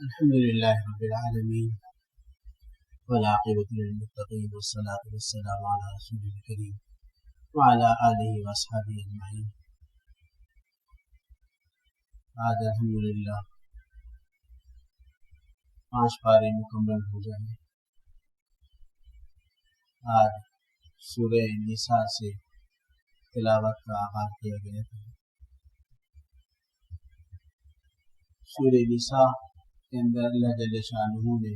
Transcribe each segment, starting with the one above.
الحمد لله رب العالمين والعاقبة للمتقين والصلاة والسلام على رسول الكريم وعلى آله وأصحابه أجمعين. آج الحمدللہ 5 پارے مکمل ہو جائیں. آج سورہ نساء سے تلاوت کا آغاز کیا گیا تھا. سورہ نساء کے اندر اللہ جل شانہ نے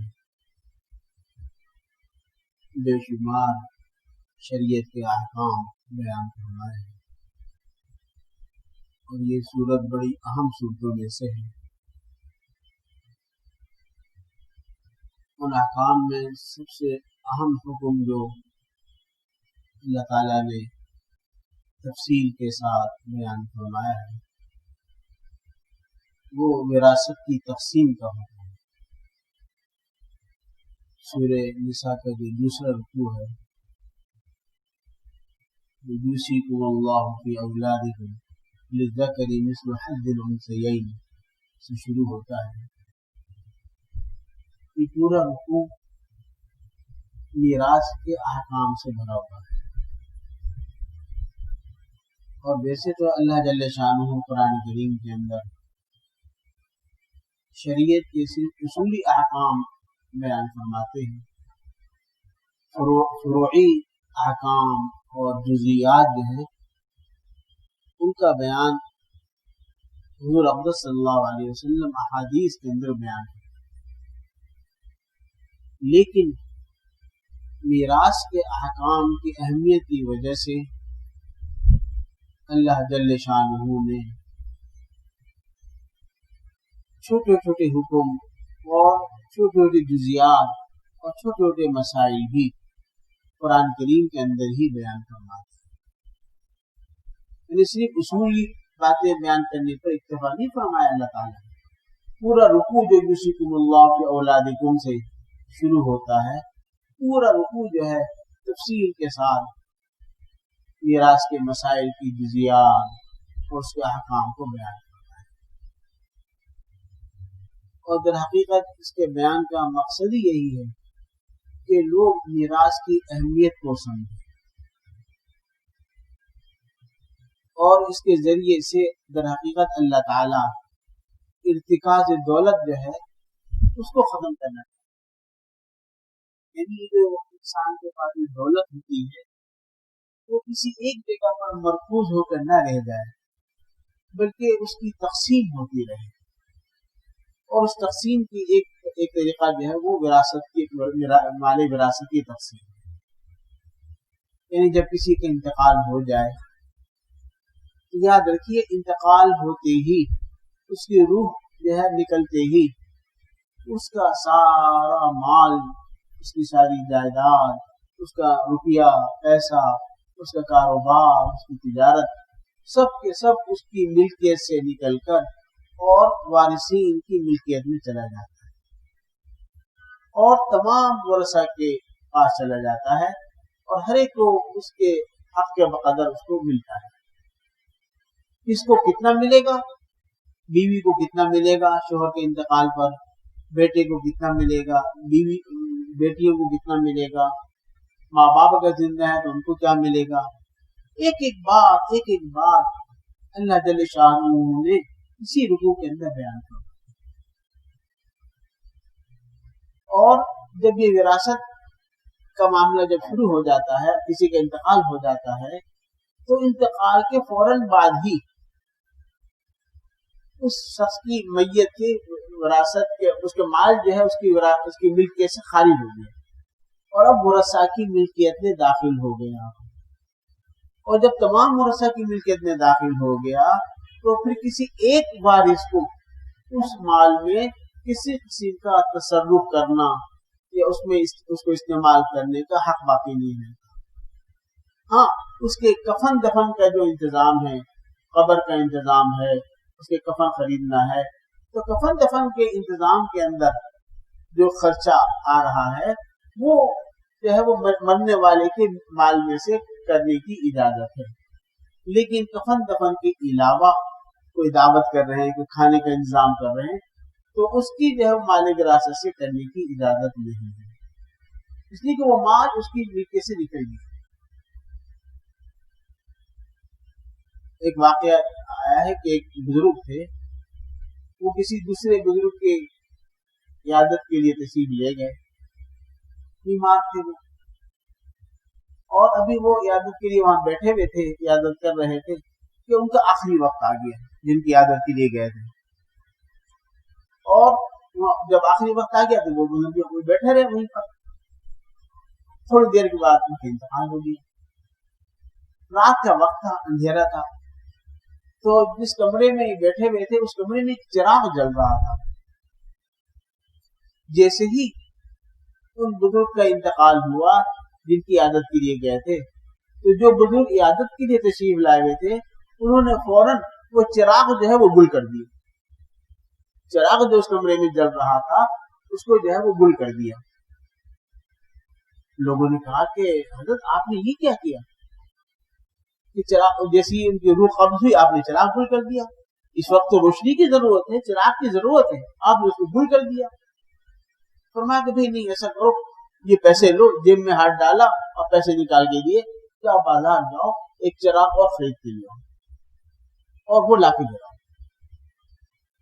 بے شمار شریعت کے احکام بیان فرمائے ہیں اور یہ سورت بڑی اہم صورتوں میں سے ہے. ان احکام میں سب سے اہم حکم جو اللہ تعالیٰ نے تفصیل کے ساتھ بیان فرمایا ہے وہ وراثت کی تقسیم کا حکم ہے. سورہ نساء کا جو دوسرا رکوع ہے یوصیکم اللہ فی اولادکم للذکر مثل حظ الانثیین سے شروع ہوتا ہے. یہ پورا رکوع میراث کے احکام سے بھرا ہوا ہے. اور ویسے تو اللہ جل شانہ قرآن کریم کے اندر شریعت کے صرف اصولی احکام بیان فرماتے ہیں. فروعی احکام اور جزیات جو ہیں ان کا بیان حضور اقدس صلی اللہ علیہ وسلم احادیث کے اندر بیان ہے. لیکن میراث کے احکام کی اہمیت کی وجہ سے اللہ جل شانہ نے چھوٹے چھوٹے حکم اور چھوٹے چھوٹے جزیات اور چھوٹے چھوٹے مسائل بھی قرآن کریم کے اندر ہی بیان فرماتے ہیں. یعنی صرف اصولی باتیں بیان کرنے پر اکتفا نہیں فرمایا اللہ تعالیٰ. پورا رکوع جو یوصیکم اللہ فی اولادکم سے شروع ہوتا ہے پورا رکوع جو ہے تفصیل کے ساتھ میراث کے مسائل کی جزیات اور اس کے احکام کو بیان کرتا ہے. اور در حقیقت اس کے بیان کا مقصد ہی یہی ہے کہ لوگ میراث کی اہمیت کو سمجھیں اور اس کے ذریعے سے در حقیقت اللہ تعالی ارتکاز دولت جو ہے اس کو ختم کرنا چاہیے. یعنی جو انسان کے پاس دولت ہوتی ہے وہ کسی ایک جگہ پر مرکوز ہو کر نہ رہ جائے بلکہ اس کی تقسیم ہوتی رہے. اور اس تقسیم کی ایک طریقہ جو ہے وہ وراثت کی مال وراثت کی تقسیم ہے. یعنی جب کسی کا انتقال ہو جائے تو یاد رکھیے انتقال ہوتے ہی اس کی روح جو ہے نکلتے ہی اس کا سارا مال اس کی ساری جائیداد اس کا روپیہ پیسہ اس کا کاروبار اس کی تجارت سب کے سب اس کی ملکیت سے نکل کر اور وارثین کی ملکیت میں چلا جاتا ہے اور تمام ورثہ کے پاس چلا جاتا ہے اور ہر ایک کو اس کے حق کے بقدر اس کو ملتا ہے. اس کو کتنا ملے گا؟ بیوی کو کتنا ملے گا شوہر کے انتقال پر؟ بیٹے کو کتنا ملے گا؟ بیٹیوں کو کتنا ملے گا؟ ماں باپ اگر زندہ ہے تو ان کو کیا ملے گا؟ ایک ایک بات اللہ جل شانہ نے اسی رکوع کے اندر بیان کیا. اور جب یہ وراثت کا معاملہ جب شروع ہو جاتا ہے کسی کا انتقال ہو جاتا ہے تو انتقال کے فوراً بعد ہی اس شخص کی میت کی وراثت کے اس کے مال جو ہے اس کی ملکیت سے خارج ہو گیا اور اب ورثہ کی ملکیت میں داخل ہو گیا. اور جب تمام ورثہ کی ملکیت میں داخل ہو گیا تو پھر کسی ایک وارث کو اس مال میں کسی قسم کا تصرف کرنا یا اس کو استعمال کرنے کا حق باقی نہیں ہے. ہاں اس کے کفن دفن کا جو انتظام ہے قبر کا انتظام ہے اس کے کفن خریدنا ہے تو کفن دفن کے انتظام کے اندر جو خرچہ آ رہا ہے وہ جو ہے وہ مرنے والے کے مال میں سے کرنے کی اجازت ہے. لیکن کفن دفن کے علاوہ کوئی دعوت کر رہے ہیں کوئی کھانے کا انتظام کر رہے ہیں تو اس کی جو ہے مال وراثت سے کرنے کی اجازت نہیں ہے، اس لیے کہ وہ مال اس کی ملکیت سے نکل گیا۔ ایک واقعہ آیا ہے کہ ایک بزرگ تھے، وہ کسی دوسرے بزرگ کے عیادت کے لیے تشریف لے گئے، بیمار تھے وہ، اور ابھی وہ عیادت کے لیے وہاں بیٹھے ہوئے تھے، عیادت کر رہے تھے کہ ان کا آخری وقت آ گیا جن کی عیادت کے لیے گئے تھے، اور جب آخری وقت آ گیا تو وہ بزرگ بیٹھے رہے وہیں پر۔ تھوڑی دیر کے بعد ان کا انتقال ہو گیا۔ رات کا وقت تھا، اندھیرا تھا، تو جس کمرے میں بیٹھے ہوئے تھے اس کمرے میں ایک چراغ جل رہا تھا۔ جیسے ہی ان بزرگ کا انتقال ہوا جن کی عیادت کے لیے گئے تھے، تو جو بزرگ عیادت کے لیے تشریف لائے ہوئے تھے انہوں نے فوراً وہ چراغ جو ہے وہ گل کر دیا۔ چراغ جو اس کمرے میں جل رہا تھا اس کو جو ہے وہ گل کر دیا۔ لوگوں نے کہا کہ حضرت آپ نے یہ کیا کیا کہ چراغ جیسی ان کی روح قبض ہوئی آپ نے چراغ گل کر دیا؟ اس وقت تو روشنی کی ضرورت ہے، چراغ کی ضرورت ہے، آپ نے اس کو گل کر دیا۔ فرمایا کہ بھئی نہیں ایسا کرو، یہ پیسے لو، جیب میں ہاتھ ڈالا اور پیسے نکال کے دیے، جاؤ بازار جاؤ ایک چراغ اور خرید کے لیا اور وہ لا کے جلاؤ۔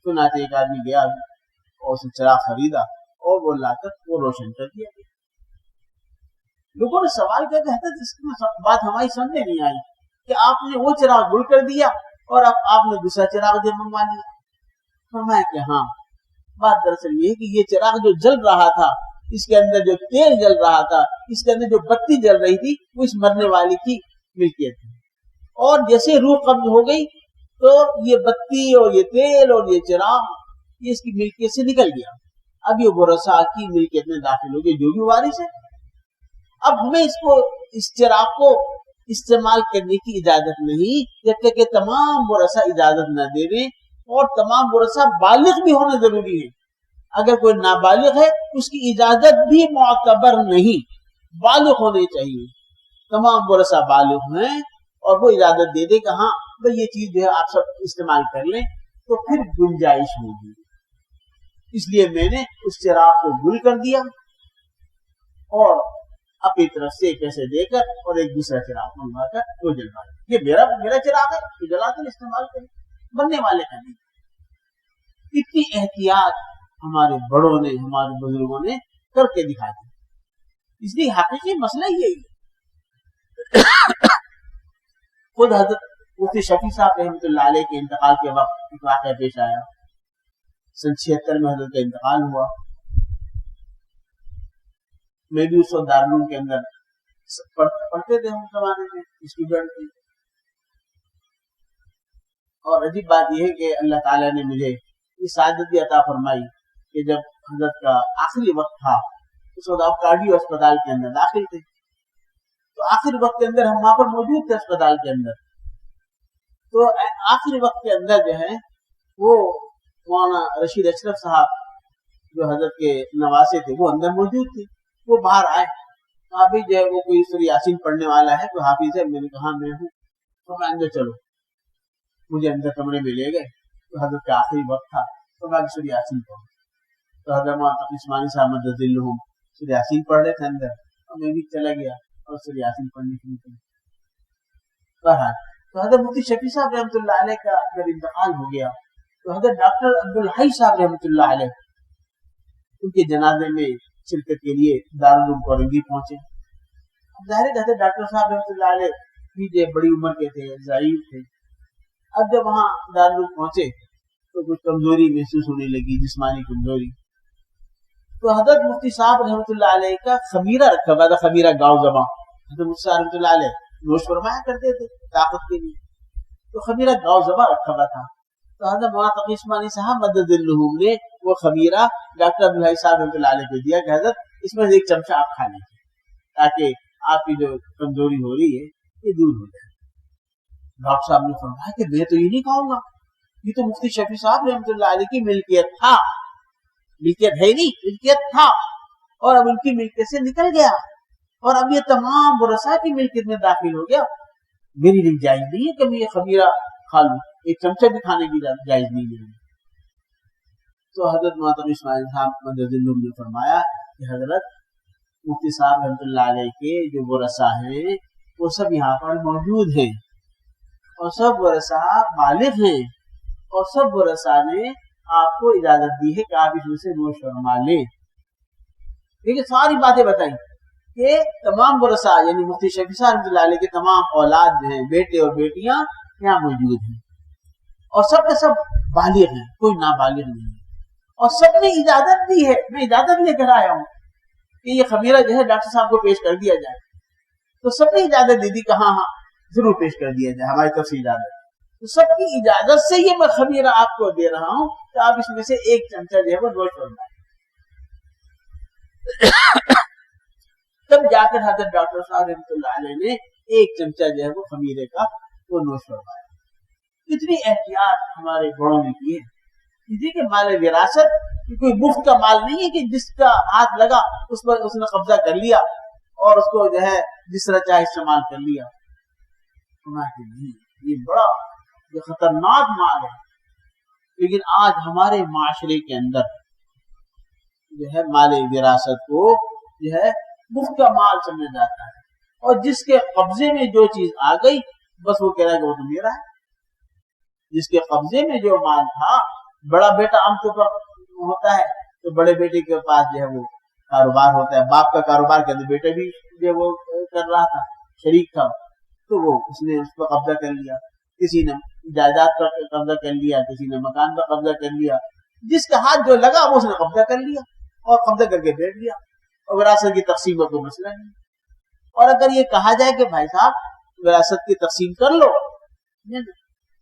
سناتے ایک آدمی گیا اور اسے چراغ خریدا اور وہ لا کر وہ روشن کر دیا۔ لوگوں نے سوال کیا کہ حضرت اس کی بات ہماری سمجھ نہیں آئی کہ آپ نے وہ چراغ گل کر دیا اور اب آپ نے دوسرا چراغ جو منگوا لیا۔ فرمایا کہ ہاں، بات دراصل یہ ہے کہ یہ چراغ جو جل رہا تھا، اس کے اندر جو تیل جل رہا تھا، اس کے اندر جو بتی جل رہی تھی، وہ اس مرنے والی کی ملکیت تھی، اور جیسے روح قبض ہو گئی تو یہ بتی اور یہ تیل اور یہ چراغ یہ اس کی ملکیت سے نکل گیا۔ اب یہ ورثاء کی ملکیت میں داخل ہو گیا جو بھی وارث ہے۔ اب ہمیں اس چراغ کو استعمال کرنے کی اجازت نہیں جب تک کہ تمام ورثاء اجازت نہ دے دیں، اور تمام ورثاء بالغ بھی ہونا ضروری ہے۔ اگر کوئی نابالغ ہے اس کی اجازت بھی معتبر نہیں، بالغ ہونے چاہیے۔ تمام ورثاء بالغ ہیں اور وہ اجازت دے دے کہ ہاں بھئی یہ چیز جو ہے آپ سب استعمال کر لیں، تو پھر گنجائش ہوگی۔ اس لیے میں نے اس چراغ کو گل کر دیا اور اپنی طرف سے پیسے دے کر اور ایک دوسرا چراغ منگوا کر وہ جلوا دیا۔ یہ میرا چراغ ہے، یہ جلا کر استعمال کریں، بننے والے کا نہیں۔ اتنی احتیاط ہمارے بڑوں نے، ہمارے بزرگوں نے کر کے دکھا دی۔ اس لیے حقیقی مسئلہ یہی ہے۔ خود حضرت مفتی شفیع صاحب رحمۃ اللہ علیہ کے انتقال کے وقت ایک واقعہ پیش آیا۔ سن 76 میں حضرت کا انتقال ہوا۔ میں بھی اس وقت دارالعلوم کے اندر پڑھتے تھے، ہم زمانے میں اسٹوڈنٹ تھے، اور عجیب بات یہ ہے کہ اللہ تعالیٰ نے مجھے یہ سعادت عطا فرمائی کہ جب حضرت کا آخری وقت تھا اس وقت آپ کارڈیو اسپتال کے اندر داخل تھے، تو آخری وقت کے اندر ہم وہاں پر موجود تھے اسپتال کے اندر۔ تو آخری وقت کے اندر جو ہے وہ مولانا رشید اشرف صاحب جو حضرت کے نواسے تھے وہ اندر موجود تھے۔ وہ باہر آئے، ابھی جو ہے وہ کوئی سورہ یاسین پڑھنے والا ہے، کوئی حافظ ہے، میں نے کہا میں ہوں، تو میں اندر چلو، مجھے اندر کمرے میں لے گئے۔ تو حضرت کا آخری وقت تھا تو میں سورہ یاسین پڑھوں، تو حضرت مولانا عثمانی صاحب مدد ذلہم سورہ یاسین پڑھ رہے تھے اندر، اور میں بھی چلا گیا اور سورہ یاسین پڑھنے شروع کر۔ بہرحال تو حضرت مفتی شفیع صاحب رحمۃ اللہ علیہ کا جب انتقال ہو گیا تو حضرت ڈاکٹر عبدالحی صاحب رحمۃ اللہ علیہ ان کے جنازے میں شرکت کے لیے دارالعلوم کورنگی پہنچے۔ ظاہر ہے حضرت ڈاکٹر صاحب رحمۃ اللہ علیہ بھی بڑی عمر کے تھے، ضعیف تھے۔ اب جب وہاں دارالعلوم پہنچے تو کچھ کمزوری محسوس ہونے لگی، جسمانی کمزوری۔ تو حضرت مفتی صاحب رحمۃ اللہ علیہ کا خمیرہ رکھا ہوا تھا، خمیرہ گاؤں زباں حضرت مفتی صاحب رحمۃ اللہ علیہ نوش فرمایا کرتے تھے طاقت کے لیے، تو خمیرہ گاؤں زباں رکھا ہوا تھا۔ تو حضرت مولانا تقی عثمانی صاحب مدد ذلہم نے وہ خمیرہ ڈاکٹر عبدالحی صاحب رحمۃ اللہ علیہ کو دیا کہ حضرت اس میں ایک چمچہ آپ کھا لیجیے تاکہ آپ کی جو کمزوری ہو رہی ہے یہ دور ہو جائے۔ ڈاکٹر صاحب نے فرمایا کہ میں تو یہ نہیں کھاؤں گا، یہ تو مفتی شفیع صاحب رحمۃ اللہ علیہ کی ملکیت تھا، ملکیت ہے نہیں، ملکیت تھا، اور اب ان کی ملکیت سے نکل گیا اور اب یہ تمام ورثاء کی ملکیت میں داخل ہو گیا، میری لیے جائز نہیں ہے کہ میں یہ خمیرہ کھا لوں، ایک چمچہ بھی کھانے کی جائز نہیں ہے۔ تو حضرت محترم اسماعیل صاحب مددلہ نے فرمایا کہ حضرت مفتی صاحب رحمۃ اللہ علیہ کے جو ورثہ ہیں وہ سب یہاں پر موجود ہیں اور سب ورثہ بالغ ہیں اور سب ورثہ نے آپ کو اجازت دی ہے کہ آپ اس میں سے نوش فرما لیں. دیکھیے ساری باتیں بتائیں کہ تمام ورثہ یعنی مفتی شفیع صاحب رحمۃ اللہ علیہ کے تمام اولاد جو ہیں بیٹے اور بیٹیاں یہاں موجود ہیں اور سب کے سب بالغ ہیں, کوئی نابالغ نہیں ہے اور سب نے اجازت دی ہے. میں اجازت لے کر آیا ہوں کہ یہ خمیرہ جو ہے ڈاکٹر صاحب کو پیش کر دیا جائے, تو سب نے اجازت دی کہ ہاں ہاں ضرور پیش کر دیا جائے, ہماری طرف سے اجازت. تو سب کی اجازت سے یہ میں خمیرہ آپ کو دے رہا ہوں کہ آپ اس میں سے ایک چمچہ جو ہے وہ نوش فرمائیں. تب جا کر حضرت ڈاکٹر صاحب رحمۃ اللہ علیہ نے ایک چمچہ جو ہے وہ خمیرے کا وہ نوش فرمایا. کتنی احتیاط ہمارے بڑوں نے کی ہے. کہ مال وراثت کوئی مفت کا مال نہیں ہے کہ جس کا ہاتھ لگا اس پر اس نے قبضہ کر لیا اور اس کو جو ہے جس طرح چاہے استعمال کر لیا. یہ بڑا یہ خطرناک مال ہے. لیکن آج ہمارے معاشرے کے اندر جو ہے مال وراثت کو جو ہے مفت کا مال سمجھا جاتا ہے اور جس کے قبضے میں جو چیز آ گئی بس وہ کہہ رہا ہے کہ وہ تو میرا ہے. جس کے قبضے میں جو مال تھا, بڑا بیٹا عام طور پر ہوتا ہے تو بڑے بیٹے کے پاس جو ہے وہ کاروبار ہوتا ہے, باپ کا کاروبار کے اندر بیٹا بھی جو وہ کر رہا تھا, شریک تھا, تو وہ اس نے اس پر قبضہ کر لیا. کسی نے جائیداد پر قبضہ کر لیا, کسی نے مکان پر قبضہ کر لیا. جس کا ہاتھ جو لگا وہ اس نے قبضہ کر لیا اور قبضہ کر کے بیٹھ لیا اور وراثت کی تقسیم کا کوئی مسئلہ نہیں. اور اگر یہ کہا جائے کہ بھائی صاحب وراثت کی تقسیم کر لو,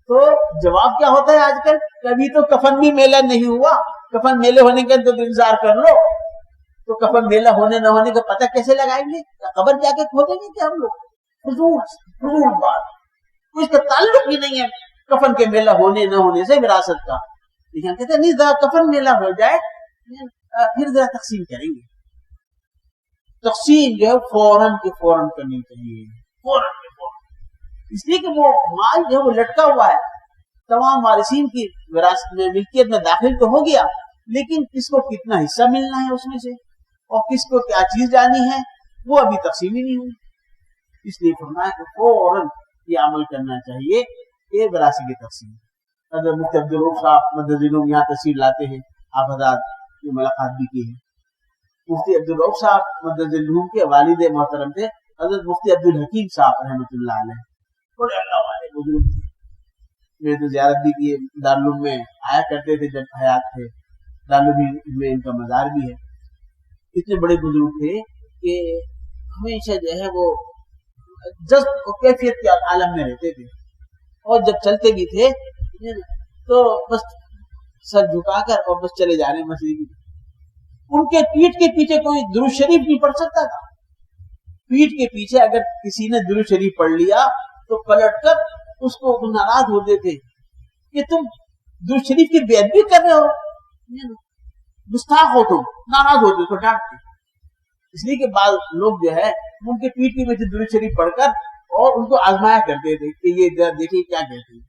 تو جواب کیا ہوتا ہے آج کل, کبھی تو کفن بھی میلہ نہیں ہوا, کفن میلے ہونے کا تو انتظار کر لو. تو کفن میلہ ہونے نہ ہونے کا پتہ کیسے لگائیں گے؟ قبر جا کے کھودیں گے کہ ہم لوگ؟ فضول بات, اس کا تعلق ہی نہیں ہے کفن کے میلہ ہونے نہ ہونے سے وراثت کا. لیکن کہتے ہیں نہیں ذرا کفن میلہ ہو جائے پھر ذرا تقسیم کریں گے. تقسیم جو ہے فوراً کے فوراً کرنی چاہیے, فوراً کے فوراً, اس لیے کہ وہ مال جو ہے وہ لٹکا ہوا ہے, تمام وارثین کی وراثت میں ملکیت میں داخل تو ہو گیا, لیکن کس کو کتنا حصہ ملنا ہے اس میں سے اور کس کو کیا چیز جانی ہے وہ ابھی تقسیم ہی نہیں ہوئی. اس لیے فرمایا کہ فوراً یہ عمل کرنا چاہیے کہ وراثت کی تقسیم. حضرت مفتی عبدالرؤف صاحب مددلہ یہاں تشریف لاتے ہیں, آپ حضرات کی ملاقات بھی کی ہے. مفتی عبدالرؤف صاحب مددلہ کے والد محترم تھے حضرت مفتی عبدالحکیم صاحب رحمۃ اللہ علیہ, بڑے اللہ والے بزرگ تھے. میں تو زیارت بھی کی, دارالعلوم میں آیا کرتے تھے جب حیات تھے, دارالعلوم میں ان کا مزار بھی ہے. اتنے بڑے بزرگ تھے کہ ہمیشہ جو ہے وہ جذب اور کیفیت کے عالم میں رہتے تھے, اور جب چلتے بھی تھے تو بس سر جھکا کر اور بس چلے جا رہے مسجد میں. ان کے پیٹھ کے پیچھے کوئی درود شریف نہیں پڑھ سکتا تھا. پیٹھ کے پیچھے اگر کسی نے درود شریف پڑھ لیا تو پلٹ کر اس کو ناراض ہوتے تھے کہ تم درود شریف کی بے ادبی کر رہے ہو, گستاخ ہو, تم ناراض ہوتے تو ڈانٹتے. اس لیے کہ بعض لوگ جو ہے ان کے پیٹھ کے پیچھے درود شریف پڑھ کر اور ان کو آزمایا کرتے تھے کہ یہ دیکھیے کیا کہتے ہیں,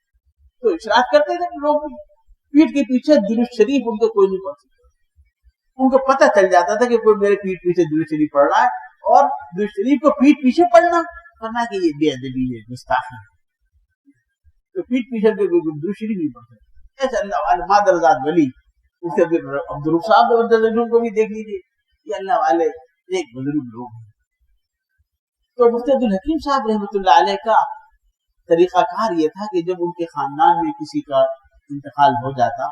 تو اشراف کرتے تھے لوگ بھی. پیٹھ کے پیچھے درود شریف ان کو کوئی نہیں پڑھ سکتا. ان کو پتہ چل جاتا تھا کہ کوئی میرے پیٹھ پیچھے درود شریف پڑھ رہا ہے, اور درود شریف کو پیٹھ پیچھے پڑھنا ورنہ کہ یہ بے ادبی ہے, گستاخی ہے. تو پیٹھ پیچھے درود شریف نہیں پڑھ سکتے. ایسے اللہ والے مادرزاد ولی مفتی عبدالرؤف صاحب کو بھی دیکھ لیجیے, یہ اللہ والے ایک بزرگ لوگ ہیں. تو مفتی عبدالحکیم صاحب رحمۃ اللہ علیہ کا طریقہ کار یہ تھا کہ جب ان کے خاندان میں کسی کا انتقال ہو جاتا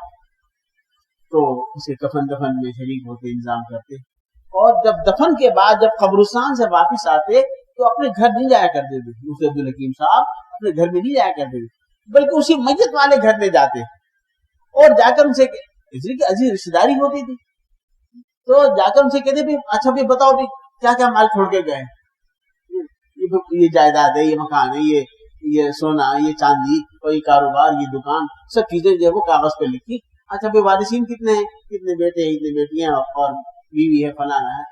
تو اسے کفن دفن میں شریک ہوتے انتظام کرتے, اور جب دفن کے بعد جب قبرستان سے واپس آتے تو اپنے گھر نہیں جایا کرتے تھے. مفتی عبدالحکیم صاحب اپنے گھر میں نہیں جایا کرتے تھے, بلکہ اسی میت والے گھر میں جاتے اور جا کر ان سے عزیز رشتے داری ہوتی تھی, تو جا کر ان سے کہتے بھی اچھا بھی بتاؤ بھی کیا کیا مال چھوڑ کے گئے, یہ جائیداد ہے, یہ مکان ہے, یہ سونا, یہ چاندی, اور یہ کاروبار, یہ دکان, سب چیزیں جو ہے وہ کاغذ پہ لکھی. اچھا بھی وارثین کتنے ہیں, کتنے بیٹے ہیں, کتنے بیٹیاں اور بیوی ہے, فلانا ہے,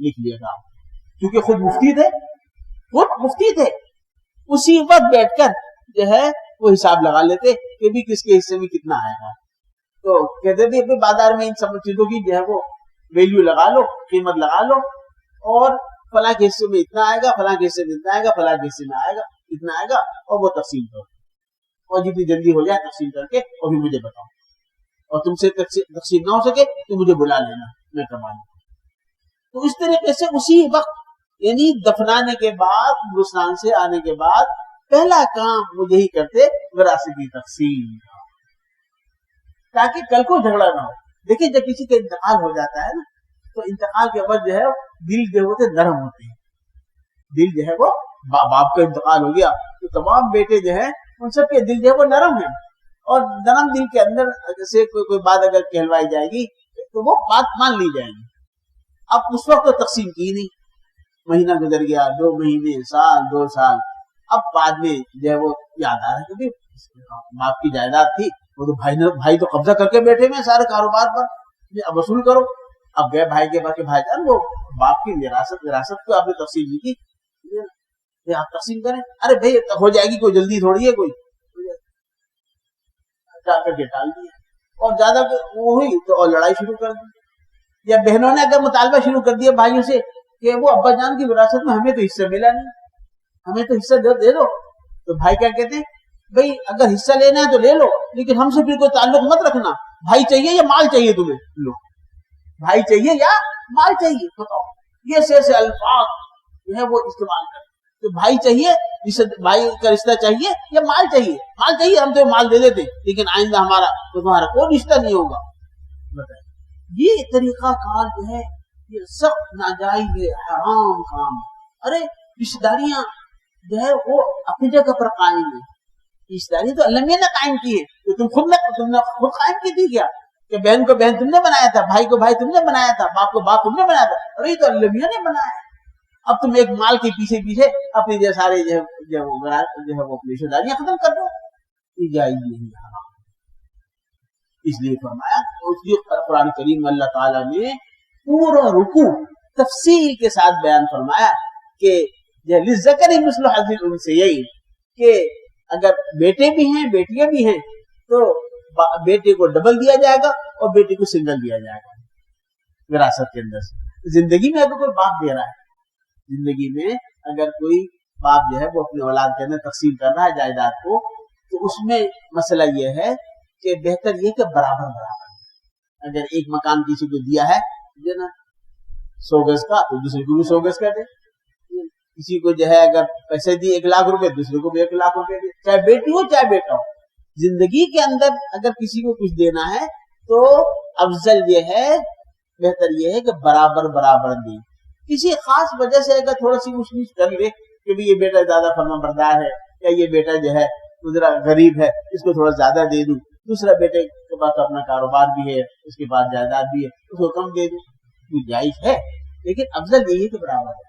لکھ لیا تھا. کیونکہ خود مفتی تھے, اسی وقت بیٹھ کر جو ہے وہ حساب لگا لیتے کہ بھی کس کے حصے میں کتنا آئے گا. تو کہتے بھی اپنے بازار میں ان سب چیزوں کی جو ہے وہ ویلیو لگا لو, قیمت لگا لو, اور فلاں کے حصے میں اتنا آئے گا, فلاں کے حصے میں اتنا آئے گا, فلاں کے حصے میں آئے گا اتنا آئے گا, اور وہ تقسیم کرو, اور جتنی جلدی ہو جائے تقسیم کر کے اور بھی مجھے بتاؤ, اور تم سے تقسیم نہ ہو سکے تو مجھے بلا لینا, میں کروا لوں. تو اس طریقے سے اسی وقت یعنی دفنانے کے بعد, قبرستان سے آنے کے بعد پہلا کام وہ یہی کرتے, وراثت کی تقسیم, تاکہ کل کو جھگڑا نہ ہو. دیکھیں جب کسی کا انتقال ہو جاتا ہے نا, تو انتقال کے بعد جو ہے دل جو ہوتے نرم ہوتے ہیں. دل جو ہے وہ باپ کا انتقال ہو گیا تو تمام بیٹے جو ہے ان سب کے دل جو ہے وہ نرم ہے, اور نرم دل کے اندر سے کوئی بات اگر کہلوائی جائے گی تو وہ بات مان لی جائے گی. اب اس وقت تو تقسیم کی نہیں, مہینہ گزر گیا, 2 مہینے, سال, 2 سال, اب بعد میں جو ہے وہ یاد آ رہا ہے کہ باپ کی جائیداد تھی, وہ تو بھائی تو قبضہ کر کے بیٹھے میں سارے کاروبار پر, اب وصول کرو. اب گئے بھائی کے باقی بھائی جان, وہ باپ کی وراثت کو آپ نے تقسیم نہیں کی, آپ تقسیم کریں. ارے بھائی ہو جائے گی, کوئی جلدی تھوڑی ہے, کوئی جا کر کے ٹال دیا, اور زیادہ وہ ہوئی تو اور لڑائی شروع کر دی. یا بہنوں نے اگر مطالبہ شروع کر دیا بھائیوں سے کہ وہ ابا جان کی وراثت میں ہمیں تو حصہ ملا نہیں, ہمیں تو حصہ دے دو, تو بھائی کیا کہتے ہیں, بھائی اگر حصہ لینا ہے تو لے لو, لیکن ہم سے پھر کوئی تعلق مت رکھنا. بھائی چاہیے یا مال چاہیے تمہیں, لو بھائی چاہیے یا مال چاہیے, بتاؤ. یہ ایسے الفاظ جو ہے وہ استعمال کریں کہ بھائی چاہیے, بھائی کا رشتہ چاہیے یا مال چاہیے. مال چاہیے ہم تو مال دے دیتے, لیکن آئندہ ہمارا تو تمہارا کوئی رشتہ نہیں ہوگا. بتائیں, یہ طریقہ کار جو ہے یہ سخت ناجائز ہے, حرام کام. ارے رشتہ داریاں جو ہے وہ اپنی جگہ پر قائم ہے. رشتہ داری تو اللہ نے قائم کی ہے, تو تم نے خود قائم کی تھی کیا, کہ بہن کو بہن تم نے بنایا تھا, بھائی کو بھائی تم نے بنایا تھا, باپ کو باپ تم نے بنایا تھا. ارے تو اللہ نے بنایا ہے. اب تم ایک مال کے پیچھے اپنے جو سارے جو ہے وہ اپنی رشتہ داریاں ختم کر دو, یہ جائز نہیں ہے. اس لیے فرمایا, اس لیے قرآن کریم اللہ تعالیٰ نے پورا رکوع تفصیل کے ساتھ بیان فرمایا کہ للذکر مثل حظ الانثیین, کہ اگر بیٹے بھی ہیں بیٹیاں بھی ہیں تو بیٹے کو ڈبل دیا جائے گا اور بیٹی کو سنگل دیا جائے گا وراثت کے اندر سے. زندگی میں اگر کوئی باپ دے رہا ہے, زندگی میں اگر کوئی باپ جو ہے وہ اپنی اولاد کے اندر تقسیم کر رہا ہے جائیداد کو, تو اس میں مسئلہ یہ ہے کہ بہتر یہ کہ برابر برابر. اگر ایک مکان کسی کو دیا ہے جو نا 100 گز کا, تو دوسرے کو بھی 100 گز کا دے. کسی کو جو ہے اگر پیسے دیے 1 لاکھ روپے, دوسرے کو بھی 1 لاکھ روپے دے, چاہے بیٹی ہو چاہے بیٹا ہو. زندگی کے اندر اگر کسی کو کچھ دینا ہے تو افضل یہ ہے, بہتر یہ ہے کہ برابر برابر دیں. کسی خاص وجہ سے اگر تھوڑا سی اونچ نیچ کر لے کہ یہ بیٹا زیادہ فرما بردار ہے, یا یہ بیٹا جو ہے ذرا غریب ہے, اس کو تھوڑا زیادہ دے دوں, دوسرا بیٹے کے پاس اپنا کاروبار بھی ہے, اس کے پاس جائیداد بھی ہے, اس کو کم دے دوں, یہ جائز ہے. لیکن افضل یہی ہے کہ برابر ہے.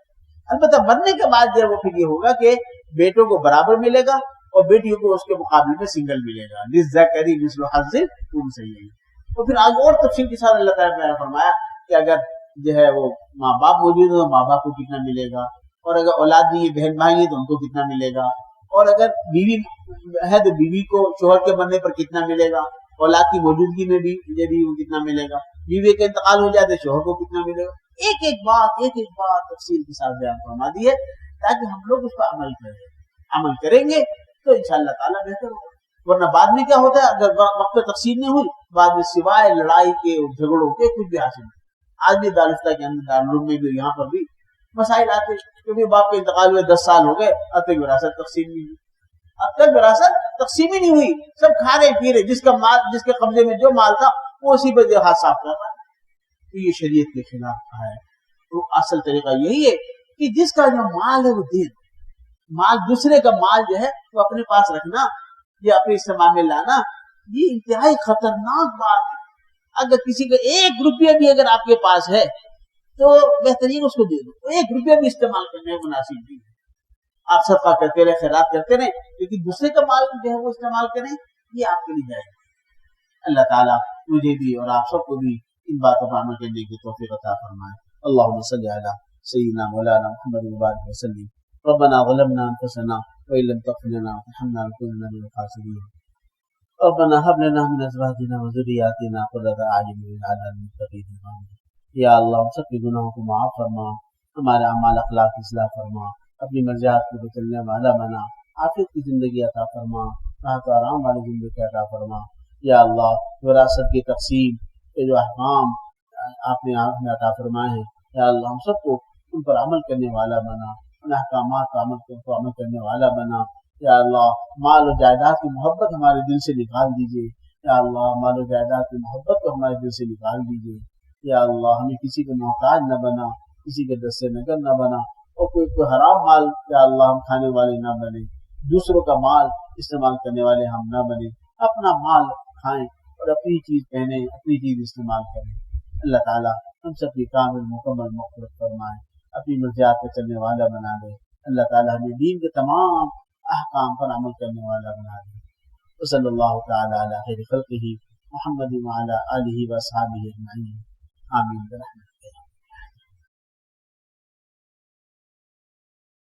البتہ مرنے کے بعد جو ہے وہ پھر یہ ہوگا کہ بیٹوں کو برابر ملے گا اور بیٹیوں کو اس کے مقابلے میں سنگل ملے گا. للذکر مثل حظ الانثیین. تو پھر آگے اور تفصیل کے ساتھ اللہ تعالیٰ نے فرمایا کہ اگر جو ہے وہ ماں باپ موجود ہے تو ماں باپ کو کتنا ملے گا, اور اگر اولاد نہیں ہے بہن بھائی ہے تو ان کو کتنا ملے گا, اور اگر بیوی ہے تو بیوی کو شوہر کے مرنے پر کتنا ملے گا, اولاد کی موجودگی میں بھی کتنا ملے گا, بیوی کا انتقال ہو جائے تو شوہر کو کتنا ملے گا. ایک ایک بات تفصیل کے ساتھ بیان فرما دی ہے تاکہ ہم لوگ اس پر عمل کریں گے تو انشاءاللہ تعالیٰ بہتر ہوگا. ورنہ بعد میں کیا ہوتا ہے, اگر وقت پہ تقسیم نہیں ہوئی, بعد میں سوائے لڑائی کے اور جھگڑوں کے کچھ بھی حاصل نہیں. آج بھی دارالفتہ کے اندر دارالعلوم میں بھی یہاں پر بھی مسائل آتے, کیونکہ باپ کے انتقال ہوئے 10 سال ہو گئے, اب تک وراثت تقسیم نہیں ہوئی, اب تک وراثت تقسیم ہی نہیں ہوئی. سب کھا رہے پی رہے, جس کا مال, جس کے قبضے میں جو مال تھا وہ اسی پہ ہاتھ صاف کر رہا ہے. تو یہ شریعت کے خلاف ہے. تو اصل طریقہ یہی ہے کہ جس کا جو مال ہے وہ دے دو. مال دوسرے کا مال جو ہے وہ اپنے پاس رکھنا یا اپنے استعمال میں لانا, یہ انتہائی خطرناک بات ہے. اگر کسی کا 1 روپیہ بھی اگر آپ کے پاس ہے تو بہترین اس کو دے دو. 1 روپیہ بھی استعمال کرنے مناسب نہیں ہے. آپ صدقہ کرتے رہے, خیرات کرتے رہے, لیکن دوسرے کا مال جو ہے وہ استعمال کریں, یہ آپ کے لیے جائز. اللہ تعالیٰ مجھے بھی اور آپ سب کو بھی ان باتوں پر عمل کرنے کی توفیق عطا فرمائے. اللهم صل على سيدنا مولانا محمد وبارك وسلم. ربنا ظلمنا انفسنا وان لم تغفر لنا وترحمنا لنكونن من الخاسرين. ربنا هب لنا من ازواجنا وذرياتنا قرة اعین واجعلنا للمتقین اماما. یا اللہ ہم سب کے گناہوں کو معاف فرما، ہمارے اعمال اخلاق کی اصلاح فرما، اپنی مرضیات کو چلنے والا بنا، عافیت کی زندگی عطا فرما، راحت و آرام والی زندگی عطا فرما. یا اللہ وراثت کی تقسیم کے جو احکام آپ نے عطا فرمائے ہیں، یا اللہ ہم سب کو ان پر عمل کرنے والا بنا، ان احکامات پر عمل کرنے والا بنا. یا اللہ مال و جائیداد کی محبت ہمارے دل سے نکال دیجیے. یا اللہ مال و جائیداد کی محبت کو ہمارے دل سے نکال دیجیے. یا اللہ ہمیں کسی کو محتاج نہ بنا، کسی کے دست نگر نہ بنا، اور کوئی حرام مال یا اللہ ہم کھانے والے نہ بنے، دوسروں کا مال استعمال کرنے والے ہم نہ بنے. اپنا مال کھائیں اور اپنی چیز پہنیں، اپنی چیز استعمال کریں. اللہ تعالیٰ ہم سب کی کامل مکمل مغفرت فرمائے، اپنی مرضیات پر چلنے والا بنا دے. اللہ تعالیٰ ہمیں دین کے تمام احکام پر عمل کرنے والا بنا دے. وصلی اللہ تعالیٰ علی خیر خلقہ محمد وعلی آلہ واصحابہ اجمعین. آمین برحمتہ.